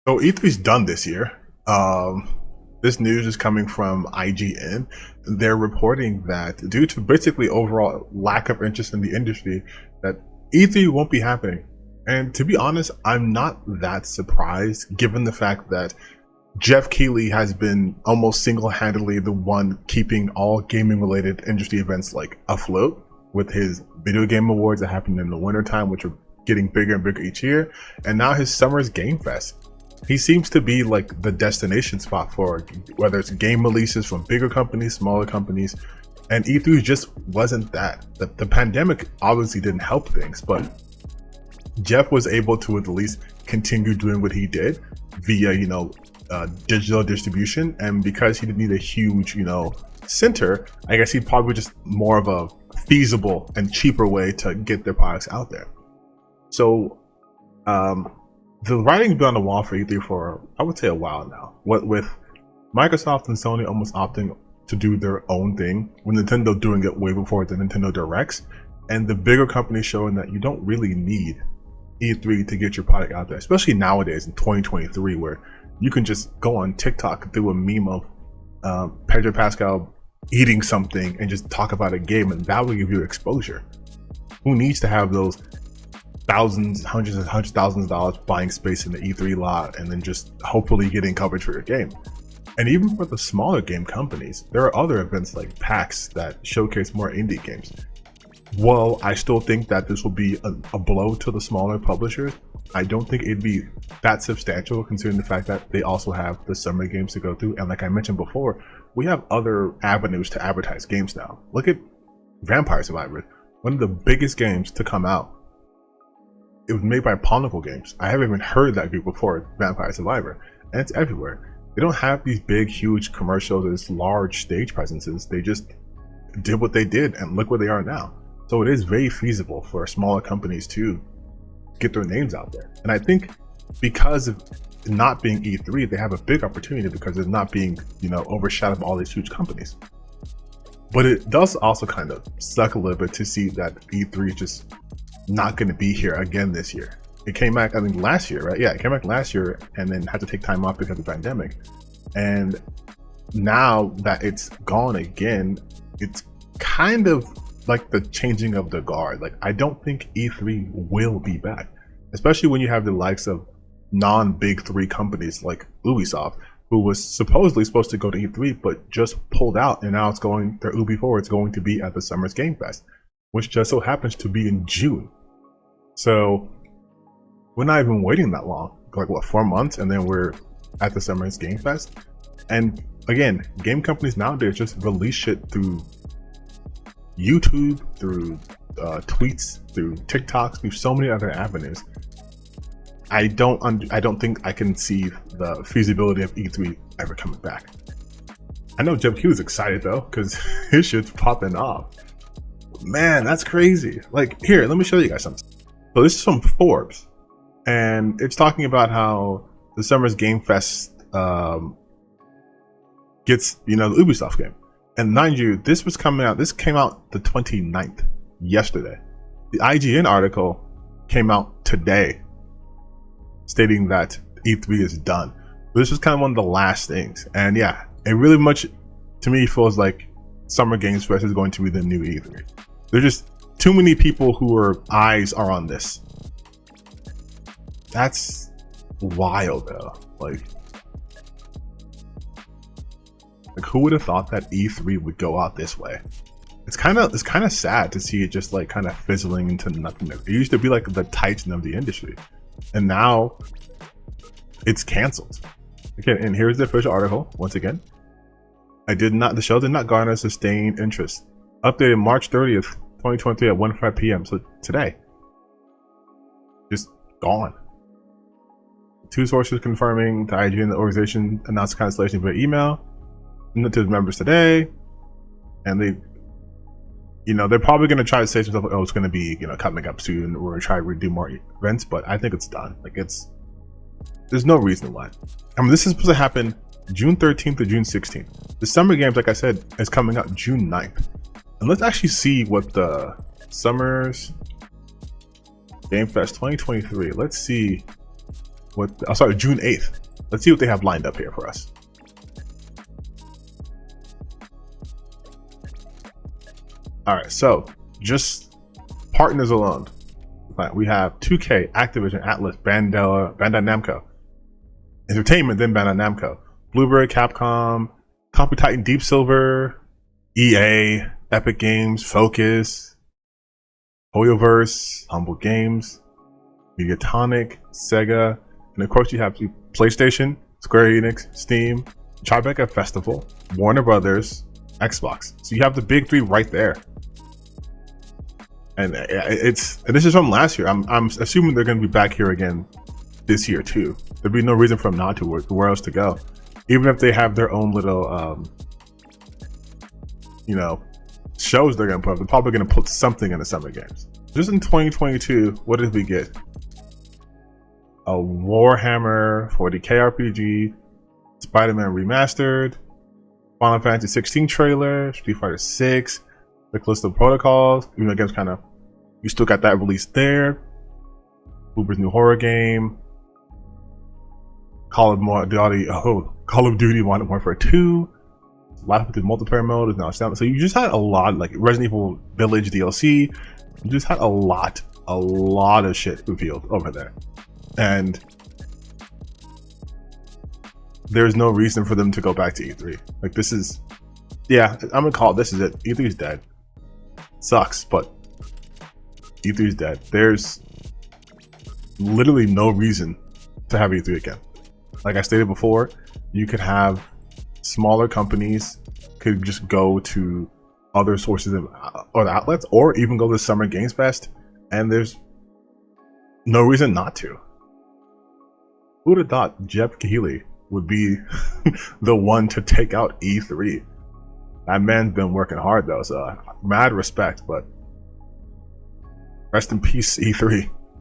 So E3's done this year. This news is coming from IGN. They're reporting that due to basically overall lack of interest in the industry, that E3 won't be happening. And to be honest, I'm not that surprised given the fact that Jeff Keighley has been almost single-handedly the one keeping all gaming-related industry events like afloat with his video game awards that happen in the wintertime, which are getting bigger and bigger each year, and now his summer's Game Fest. He seems to be like the destination spot for whether it's game releases from bigger companies, smaller companies, and E3 just wasn't that. The pandemic obviously didn't help things, but Jeff was able to at least continue doing what he did via, digital distribution. And because he didn't need a huge, center, I guess he probably just more of a feasible and cheaper way to get their products out there. So, the writing's been on the wall for E3 for, I would say, a while now. What with Microsoft and Sony almost opting to do their own thing, with Nintendo doing it way before the Nintendo Directs, and the bigger companies showing that you don't really need E3 to get your product out there, especially nowadays in 2023, where you can just go on TikTok, do a meme of Pedro Pascal eating something and just talk about a game, and that will give you exposure. Who needs to have those thousands, hundreds of thousands of dollars buying space in the E3 lot and then just hopefully getting coverage for your game? And even for the smaller game companies, there are other events like PAX that showcase more indie games. Well, I still think that this will be a blow to the smaller publishers. I don't think it'd be that substantial considering the fact that they also have the summer games to go through. And like I mentioned before, we have other avenues to advertise games now. Look at Vampire Survivors, one of the biggest games to come out. It was made by Ponticle Games. I haven't even heard that group before, Vampire Survivor, and it's everywhere. They don't have these big, huge commercials, these large stage presences. They just did what they did, and look where they are now. So it is very feasible for smaller companies to get their names out there. And I think because of not being E3, they have a big opportunity because it's not being, overshadowed by all these huge companies. But it does also kind of suck a little bit to see that E3 is just not going to be here again this year. It came back, I think, last year, right? Yeah, it came back last year and then had to take time off because of the pandemic. And now that it's gone again, it's kind of like the changing of the guard. Like, I don't think E3 will be back, especially when you have the likes of non-big three companies like Ubisoft, who was supposedly supposed to go to E3 but just pulled out, and now it's going, their Ubi Forward is going to be at the Summer's Game Fest, which just so happens to be in June. So we're not even waiting that long, like 4 months, and then we're at the Summer's Game Fest. And again, game companies nowadays just release shit through YouTube, through tweets, through TikToks, through so many other avenues. I don't think I can see the feasibility of E3 ever coming back. I know Jeff Hughes is excited though, because his shit's popping off. Man, that's crazy. Like, here, let me show you guys something. So this is from Forbes, and it's talking about how the Summer's Game Fest gets, the Ubisoft game. And mind you, this came out the 29th, yesterday. The IGN article came out today, stating that E3 is done. This was kind of one of the last things. And yeah, it really much, to me, feels like Summer Games Fest is going to be the new E3. There's just too many people eyes are on this. That's wild though. Like who would have thought that E3 would go out this way? It's kind of sad to see it just like kind of fizzling into nothing. It used to be like the titan of the industry, and now it's canceled. Okay, and here's the official article once again. The show did not garner sustained interest. Updated March 30th, 2023 at 1:05 p.m. So today, just gone. Two sources confirming to IGN the organization announced cancellation via email to members today, and they're probably going to try to say something like, oh, it's going to be coming up soon, or try to redo more events, but I think it's done. Like, there's no reason why. I mean, this is supposed to happen June 13th to June 16th. The Summer Games, like I said, is coming out June 9th. And let's actually see what the Summer's Game Fest 2023, let's see June 8th. Let's see what they have lined up here for us. All right, so just partners alone, we have 2K, Activision, Atlas, Bandai Namco, Entertainment, then Bandai Namco, Bluebird, Capcom, Copy Titan, Deep Silver, EA, Epic Games, Focus, Hoyoverse, Humble Games, Mediatonic, Sega, and of course you have PlayStation, Square Enix, Steam, Tribeca Festival, Warner Brothers, Xbox. So you have the big three right there. And this is from last year. I'm assuming they're going to be back here again this year too. There'd be no reason for them not to. Where else to go? Even if they have their own little, shows they're going to put up, they're probably going to put something in the Summer Games. Just in 2022, what did we get? A Warhammer 40k RPG, Spider-Man Remastered, Final Fantasy 16 trailer, Street Fighter 6, the Callisto Protocols. Even though the game's kind of, you still got that release there. Uber's new horror game, Call of Duty Modern Warfare 2, Life with the multiplayer mode is now established. So you just had a lot, like Resident Evil Village DLC. You just had a lot of shit revealed over there, and there's no reason for them to go back to E3. Like, this is, yeah, I'm gonna call it, this is it. E3 is dead. Sucks, but E3 is dead. There's literally no reason to have E3 again. Like I stated before, you could have smaller companies could just go to other sources of other outlets, or even go to Summer Games Fest, and there's no reason not to. Who would have thought Jeff Keighley would be the one to take out E3? That man's been working hard though, so mad respect, but rest in peace, E3.